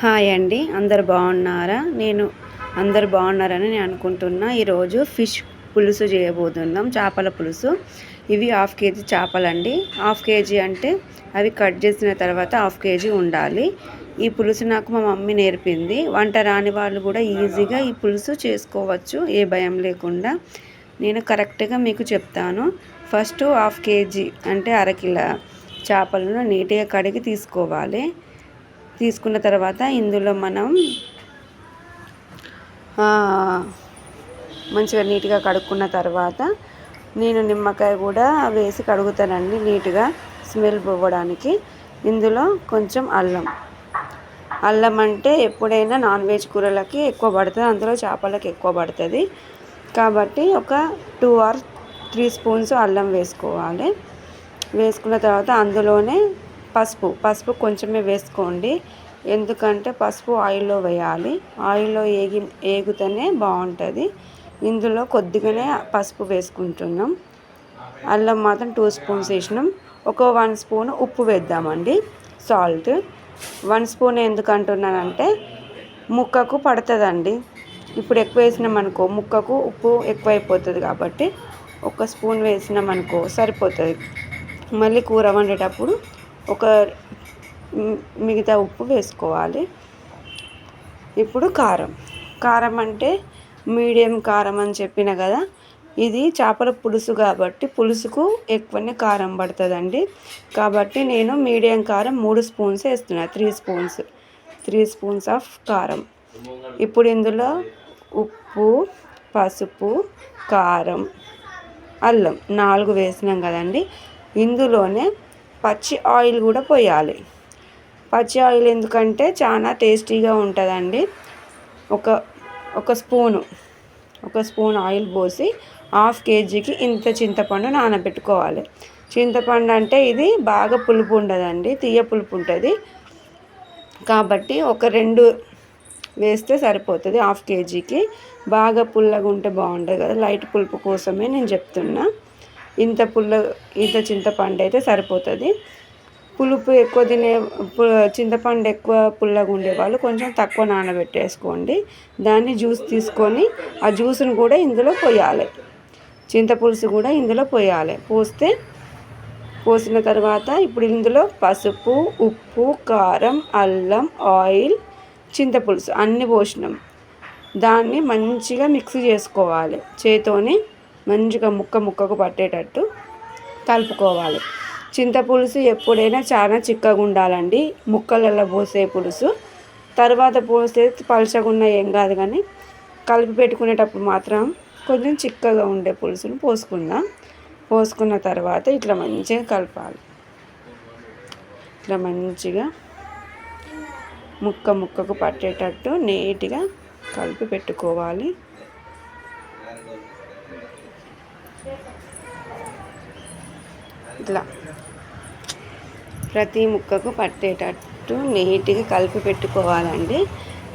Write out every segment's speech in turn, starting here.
Hi అండి, అందరు బాగున్నారా? అందరు బాగున్నారని నేను అనుకుంటున్నా. ఈరోజు ఫిష్ పులుసు చేయబోతున్నాం, చేపల పులుసు. ఇవి 1/2 కేజీ చేపలండి. 1/2 కేజీ అంటే అవి కట్ చేసిన తర్వాత 1/2 కేజీ ఉండాలి. ఈ పులుసు నాకు మా మమ్మీ నేర్పింది. వంట రాని వాళ్ళు కూడా ఈజీగా ఈ పులుసు చేసుకోవచ్చు, ఏ భయం లేకుండా. నేను కరెక్ట్గా మీకు చెప్తాను. ఫస్ట్ 1/2 కేజీ అంటే అరకిలో చేపలను నీట్గా కడిగి తీసుకోవాలి. తీసుకున్న తర్వాత ఇందులో మనం మంచిగా నీట్గా కడుక్కున్న తర్వాత నేను నిమ్మకాయ కూడా వేసి కడుగుతానండి, నీట్గా స్మెల్ పోవడానికి. ఇందులో కొంచెం అల్లం అంటే ఎప్పుడైనా నాన్ వెజ్ కూరలకి ఎక్కువ పడుతుంది, అందులో చేపలకి ఎక్కువ పడుతుంది కాబట్టి ఒక 2 or 3 స్పూన్స్ అల్లం వేసుకోవాలి. వేసుకున్న తర్వాత అందులోనే పసుపు కొంచెమే వేసుకోండి, ఎందుకంటే పసుపు ఆయిల్లో వేయాలి. ఆయిల్లో ఏగితేనే బాగుంటుంది. ఇందులో కొద్దిగానే పసుపు వేసుకుంటున్నాం. అల్లం మాత్రం 2 స్పూన్స్ వేసినాం. ఒక 1 స్పూన్ ఉప్పు వేద్దామండి, సాల్ట్. 1 స్పూన్ ఎందుకు అంటున్నానంటే ముక్కకు పడుతుందండి. ఇప్పుడు ఎక్కువ వేసినాం అనుకో ముక్కకు ఉప్పు ఎక్కువైపోతుంది, కాబట్టి 1 స్పూన్ వేసినాం అనుకో సరిపోతుంది. మళ్ళీ కూర వండేటప్పుడు మిగతా ఉప్పు వేసుకోవాలి. ఇప్పుడు కారం అంటే మీడియం కారం అని చెప్పిన కదా, ఇది చేపల పులుసు కాబట్టి పులుసుకు ఎక్కువనే కారం పడుతుందండి. కాబట్టి నేను మీడియం కారం 3 స్పూన్స్ వేస్తున్నా, 3 స్పూన్స్ ఆఫ్ కారం. ఇప్పుడు ఇందులో ఉప్పు, పసుపు, కారం, అల్లం 4 వేసినాం కదండి. ఇందులోనే పచ్చి ఆయిల్ కూడా పోయాలి. పచ్చి ఆయిల్ ఎందుకంటే చాలా టేస్టీగా ఉంటుందండి. ఒక స్పూన్ ఆయిల్ పోసి 1/2 కేజీకి ఇంత చింతపండు నానబెట్టుకోవాలి. చింతపండు అంటే ఇది బాగా పులుపు ఉండదండి, తీయ పులుపు ఉంటుంది కాబట్టి ఒక 2 వేస్తే సరిపోతుంది. 1/2 కేజీకి బాగా పుల్లగా ఉంటే బాగుంటుంది కదా, లైట్ పులుపు కోసమే నేను చెప్తున్నా. ఇంత చింతపండు అయితే సరిపోతుంది. పులుపు ఎక్కువ చింతపండు ఎక్కువ పుల్లగా ఉండేవాళ్ళు కొంచెం తక్కువ నానబెట్టేసుకోండి. దాన్ని జ్యూస్ తీసుకొని ఆ జ్యూస్ను కూడా ఇందులో పోయాలి. చింతపులుసు కూడా ఇందులో పోయాలి. పోసిన తర్వాత ఇప్పుడు ఇందులో పసుపు, ఉప్పు, కారం, అల్లం, ఆయిల్, చింతపులుసు అన్నీ పోసినాం. దాన్ని మంచిగా మిక్స్ చేసుకోవాలి. చేత్తోని మంచిగా ముక్కకు పట్టేటట్టు కలుపుకోవాలి. చింతపులుసు ఎప్పుడైనా చాలా చిక్కగా ఉండాలండి, ముక్కలలో పోసే పులుసు. తర్వాత పోస్తే పలచగా ఉన్న ఏం కాదు, కానీ కలిపి పెట్టుకునేటప్పుడు మాత్రం కొంచెం చిక్కగా ఉండే పులుసును పోసుకున్న తర్వాత ఇట్లా మంచిగా కలపాలి. ఇట్లా మంచిగా ముక్కకు పట్టేటట్టు నీట్గా కలిపి పెట్టుకోవాలి. ఇట్లా ప్రతి ముక్కకు పట్టేటట్టు నీట్గా కలిపి పెట్టుకోవాలండి.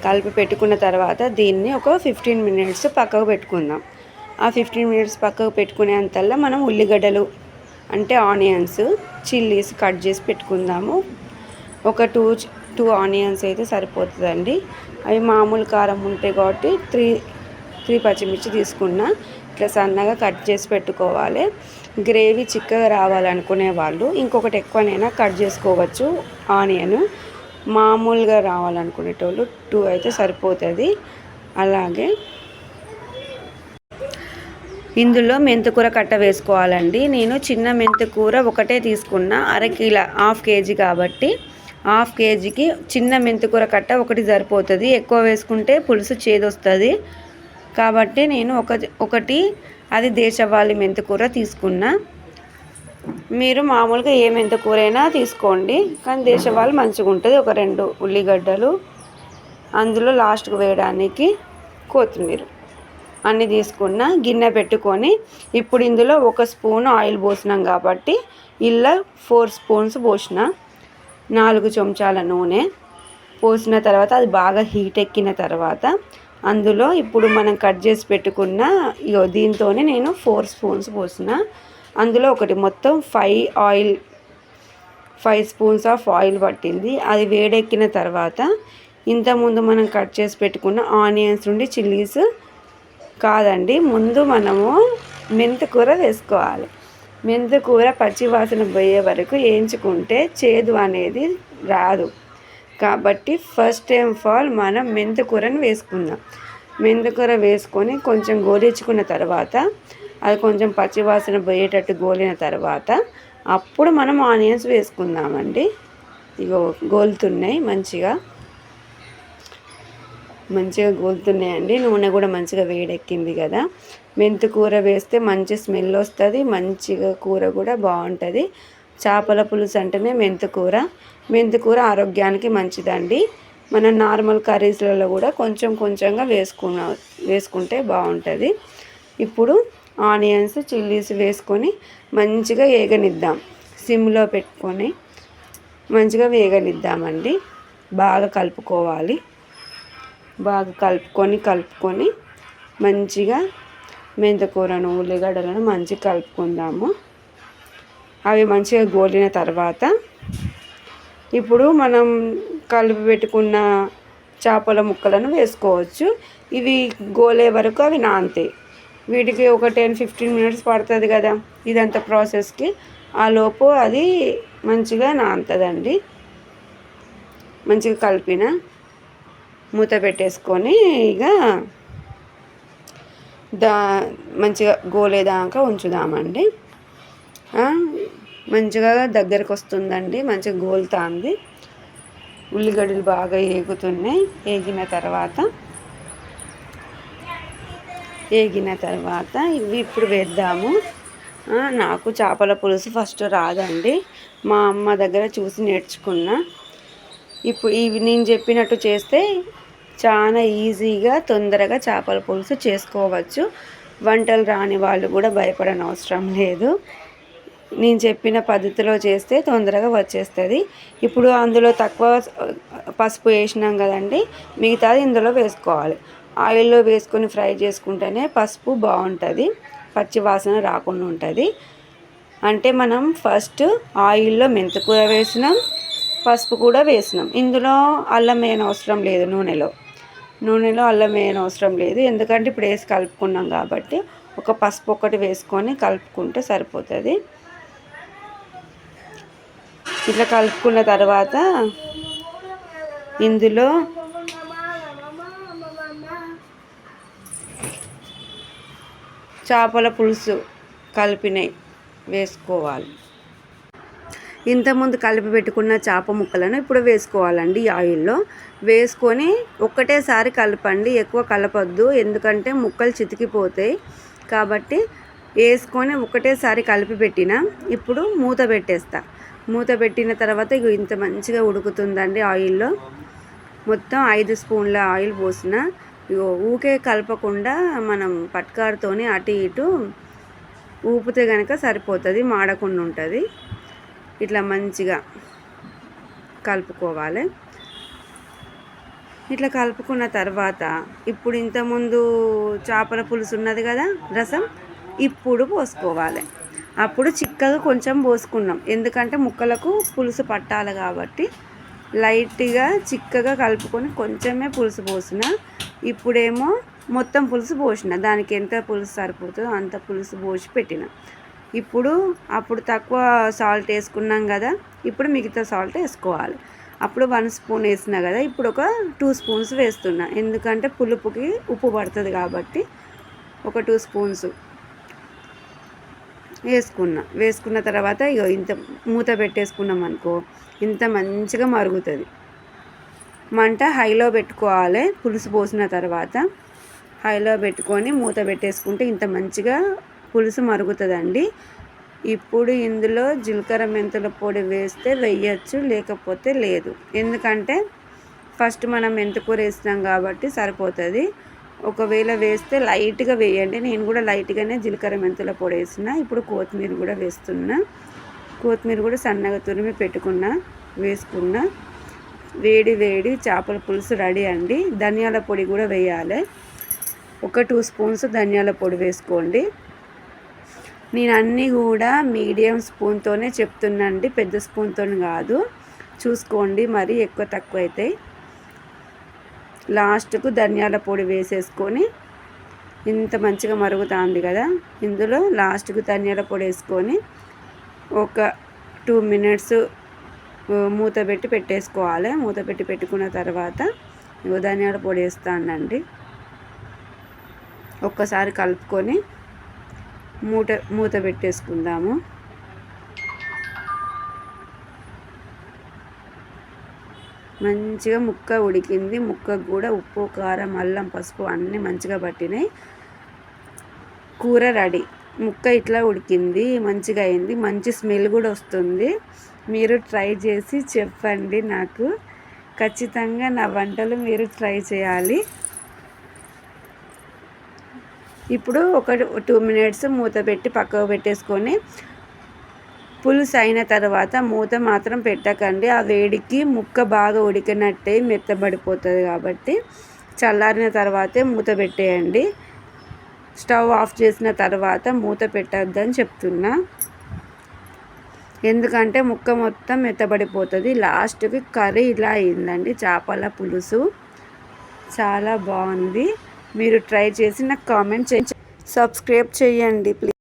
కలిపి పెట్టుకున్న తర్వాత దీన్ని ఒక 15 minutes పక్కకు పెట్టుకుందాం. ఆ 15 minutes పక్కకు పెట్టుకునేంతల్లా మనం ఉల్లిగడ్డలు అంటే ఆనియన్స్, చిల్లీస్ కట్ చేసి పెట్టుకుందాము. ఒక 2 ఆనియన్స్ అయితే సరిపోతుందండి. అవి మామూలు కారం ఉంటాయి కాబట్టి 3 పచ్చిమిర్చి తీసుకున్నా. ఇట్లా సన్నగా కట్ చేసి పెట్టుకోవాలి. గ్రేవీ చిక్కగా రావాలనుకునే వాళ్ళు ఇంకొకటి ఎక్కువనైనా కట్ చేసుకోవచ్చు. ఆనియన్ మామూలుగా రావాలనుకునేటోళ్ళు 2 అయితే సరిపోతుంది. అలాగే ఇందులో మెంతికూర కట్ట వేసుకోవాలండి. నేను చిన్న మెంతికూర ఒకటే తీసుకున్నా, 1/2 కిలో 1/2 కేజీ కాబట్టి 1/2 కేజీకి చిన్న మెంతికూర కట్ట ఒకటి సరిపోతుంది. ఎక్కువ వేసుకుంటే పులుసు చేదొస్తుంది కాబట్టి నేను ఒకటి అది దేశవాళీ మెంతికూర తీసుకున్నా. మీరు మామూలుగా ఏ మెంతికూర అయినా తీసుకోండి, కానీ దేశవాళీ మంచిగా ఉంటుంది. ఒక 2 ఉల్లిగడ్డలు, అందులో లాస్ట్కు వేయడానికి కొత్తిమీర అన్నీ తీసుకున్న. గిన్నె పెట్టుకొని ఇప్పుడు ఇందులో 1 స్పూన్ ఆయిల్ పోసినాం కాబట్టి ఇలా 4 స్పూన్స్ పోసిన. 4 చెంచాల నూనె పోసిన తర్వాత అది బాగా హీట్ ఎక్కిన తర్వాత అందులో ఇప్పుడు మనం కట్ చేసి పెట్టుకున్న దీంతోనే నేను 4 స్పూన్స్ పోసిన. అందులో ఒకటి మొత్తం 5 స్పూన్స్ ఆఫ్ ఆయిల్ పట్టింది. అది వేడెక్కిన తర్వాత ఇంతకుముందు మనం కట్ చేసి పెట్టుకున్న ఆనియన్స్ నుండి చిల్లీస్ కాదండి, ముందు మనము మెంతికూర వేసుకోవాలి. మెంతికూర పచ్చివాసన పోయే వరకు వేయించుకుంటే చేదు అనేది రాదు. కాబట్టి ఫస్ట్ టైం ఆఫ్ ఆల్ మనం మెంతికూరని వేసుకుందాం. మెంతికూర వేసుకొని కొంచెం గోలించుకున్న తర్వాత అది కొంచెం పచ్చివాసన పోయేటట్టు గోలిన తర్వాత అప్పుడు మనం ఆనియన్స్ వేసుకుందామండి. ఇగో గోలుతున్నాయి, మంచిగా గోలుతున్నాయండి. నూనె కూడా మంచిగా వేడెక్కింది కదా. మెంతికూర వేస్తే మంచి స్మెల్ వస్తుంది, మంచిగా కూర కూడా బాగుంటుంది. చేపల పులుసు అంటేనే మెంతికూర ఆరోగ్యానికి మంచిదండి. మనం నార్మల్ కర్రీస్లలో కూడా కొంచెం కొంచెంగా వేసుకుంటే బాగుంటుంది. ఇప్పుడు ఆనియన్స్ చిల్లీస్ వేసుకొని మంచిగా వేగనిద్దాం. సిమ్లో పెట్టుకొని మంచిగా వేగనిద్దామండి. బాగా కలుపుకోవాలి. బాగా కలుపుకొని మంచిగా మెంతికూరను ఉల్లిగడ్డలను మంచిగా కలుపుకుందాము. అవి మంచిగా గోలిన తర్వాత ఇప్పుడు మనం కలిపి పెట్టుకున్న చేపల ముక్కలను వేసుకోవచ్చు. ఇవి గోలే వరకు అవి నానతాయి. వీటికి ఒక 10-15 మినిట్స్ పడుతుంది కదా ఇదంతా ప్రాసెస్కి. ఆ లోపు అది మంచిగా నానుతుందండి. మంచిగా కలిపిన మూత పెట్టేసుకొని ఇక మంచిగా గోలేదాకా ఉంచుదామండి. మంచిగా దగ్గరకు వస్తుందండి, మంచిగా గోలుతుంది. ఉల్లిగడ్డలు బాగా ఏగుతున్నాయి. ఏగిన తర్వాత ఇవి ఇప్పుడు వేద్దాము. నాకు చేపల పులుసు ఫస్ట్ రాదండి, మా అమ్మ దగ్గర చూసి నేర్చుకున్నా. ఇప్పుడు ఇవి నేను చెప్పినట్టు చేస్తే చాలా ఈజీగా తొందరగా చేపల పులుసు చేసుకోవచ్చు. వంటలు రాని వాళ్ళు కూడా భయపడని అవసరం లేదు. నేను చెప్పిన పద్ధతిలో చేస్తే తొందరగా వచ్చేస్తుంది. ఇప్పుడు అందులో తక్కువ పసుపు వేసినాం కదండి, మిగతాది ఇందులో వేసుకోవాలి. ఆయిల్లో వేసుకొని ఫ్రై చేసుకుంటేనే పసుపు బాగుంటుంది, పచ్చి వాసన రాకుండా ఉంటుంది. అంటే మనం ఫస్ట్ ఆయిల్లో మెంతికూర వేసినాం, పసుపు కూడా వేసినాం. ఇందులో అల్లం వేయని అవసరం లేదు. నూనెలో అల్లం వేయని అవసరం లేదు, ఎందుకంటే ఇప్పుడు వేసి కలుపుకున్నాం కాబట్టి ఒక పసుపు ఒకటి వేసుకొని కలుపుకుంటే సరిపోతుంది. ఇట్లా కలుపుకున్న తర్వాత ఇందులో చేపల పులుసు కలిపినవి వేసుకోవాలి. ఇంతకుముందు కలిపి పెట్టుకున్న చేప ముక్కలను ఇప్పుడు వేసుకోవాలండి. ఆయిల్లో వేసుకొని ఒక్కటేసారి కలపండి, ఎక్కువ కలపొద్దు, ఎందుకంటే ముక్కలు చితికిపోతాయి. కాబట్టి వేసుకొని ఒకటేసారి కలిపి పెట్టిన ఇప్పుడు మూత పెట్టిన తర్వాత ఇంత మంచిగా ఉడుకుతుందండి. ఆయిల్లో మొత్తం 5 స్పూన్ల ఆయిల్ పోసిన. ఊకే కలపకుండా మనం పట్కారుతోని అటు ఇటు ఊపితే కనుక సరిపోతుంది, మాడకుండా ఉంటుంది. ఇట్లా మంచిగా కలుపుకోవాలి. ఇట్లా కలుపుకున్న తర్వాత ఇప్పుడు ఇంతకుముందు చేపల పులుసు ఉన్నది కదా రసం, ఇప్పుడు పోసుకోవాలి. అప్పుడు చిక్కగా కొంచెం పోసుకున్నాం, ఎందుకంటే ముక్కలకు పులుసు పట్టాలి కాబట్టి లైట్గా చిక్కగా కలుపుకొని కొంచెమే పులుసు పోసిన. ఇప్పుడేమో మొత్తం పులుసు పోసిన, దానికి ఎంత పులుసు సరిపోతుందో అంత పులుసు పోసి పెట్టిన. అప్పుడు తక్కువ సాల్ట్ వేసుకున్నాం కదా, ఇప్పుడు మిగతా సాల్ట్ వేసుకోవాలి. అప్పుడు 1 స్పూన్ వేసినా కదా, ఇప్పుడు ఒక 2 స్పూన్స్ వేస్తున్నా, ఎందుకంటే పులుపుకి ఉప్పు పడుతుంది కాబట్టి ఒక 2 స్పూన్స్ వేసుకున్న తర్వాత ఇంత మూత పెట్టేసుకున్నాం అనుకో, ఇంత మంచిగా మరుగుతుంది. మంట హైలో పెట్టుకోవాలి. పులుసు పోసిన తర్వాత హైలో పెట్టుకొని మూత పెట్టేసుకుంటే ఇంత మంచిగా పులుసు మరుగుతుందండి. ఇప్పుడు ఇందులో జీలకర్ర మెంతుల పొడి వేస్తే వేయచ్చు, లేకపోతే లేదు, ఎందుకంటే ఫస్ట్ మనం మెంతికూర వేసినాం కాబట్టి సరిపోతుంది. ఒకవేళ వేస్తే లైట్గా వేయండి. నేను కూడా లైట్గానే జీలకర్ర మెంతుల పొడి వేసిన. ఇప్పుడు కొత్తిమీర కూడా వేస్తున్నా. కొత్తిమీర కూడా సన్నగా తురిమి వేసుకున్నా. వేడి చేపల పులుసు రెడీ అండి. ధనియాల పొడి కూడా వేయాలి. ఒక 2 స్పూన్స్ ధనియాల పొడి వేసుకోండి. నేను అన్నీ కూడా మీడియం స్పూన్తోనే చెప్తున్నాండి, పెద్ద స్పూన్తో కాదు. చూసుకోండి, మరి ఎక్కువ తక్కువ అవుతాయి. లాస్ట్కు ధనియాల పొడి వేసేసుకొని ఇంత మంచిగా మరుగుతుంది కదా, ఇందులో లాస్ట్కు ధనియాల పొడి వేసుకొని ఒక 2 మినిట్స్ మూత పెట్టి పెట్టేసుకోవాలి. మూత పెట్టి పెట్టుకున్న తర్వాత ధనియాల పొడి వేస్తానండి. ఒక్కసారి కలుపుకొని మూత పెట్టేసుకుందాము. మంచిగా ముక్క ఉడికింది. ముక్కకు కూడా ఉప్పు, కారం, అల్లం, పసుపు అన్నీ మంచిగా పట్టినాయి. కూర రెడీ. ముక్క ఇట్లా ఉడికింది, మంచిగా అయింది. మంచి స్మెల్ కూడా వస్తుంది. మీరు ట్రై చేసి చెప్పండి నాకు. ఖచ్చితంగా నా వంటలు మీరు ట్రై చేయాలి. ఇప్పుడు ఒక 2 మినిట్స్ మూత పెట్టి పక్కకు పెట్టేసుకొని పులుసు అయిన తర్వాత మూత మాత్రం పెట్టకండి. ఆ వేడికి ముక్క బాగా ఉడికినట్టే మెత్తబడిపోతుంది కాబట్టి చల్లారిన తర్వాతే మూత పెట్టేయండి. స్టవ్ ఆఫ్ చేసిన తర్వాత మూత పెట్టద్దని చెప్తున్నా, ఎందుకంటే ముక్క మొత్తం మెత్తబడిపోతుంది. లాస్ట్కి కర్రీ ఇలా అయిందండి. చేపల పులుసు చాలా బాగుంది. మీరు ట్రై చేసి నాకు కామెంట్ చేయండి, సబ్స్క్రైబ్ చేయండి ప్లీజ్.